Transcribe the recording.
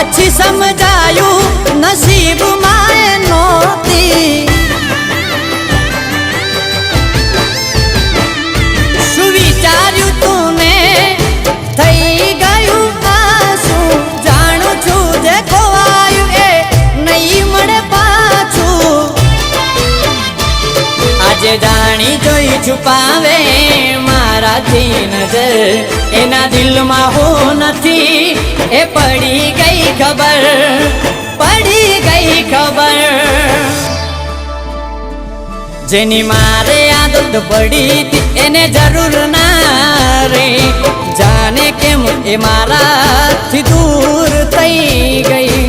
પછી સમજાયું નસીબ માં નહોતી શું વિચાર્યું તું ને થઈ ગયું આસુ જાણું છું જે ખોવાયું એ નહીં મળે પાછું આજે જાણી જોઈ છુપાવે મારાથી નજર એના દિલમાં હું નથી એ પડી ગઈ ખબર જેની મારે આદત પડી હતી એને જરૂર ના રે જાને કેમ એ મારાથી દૂર થઈ ગઈ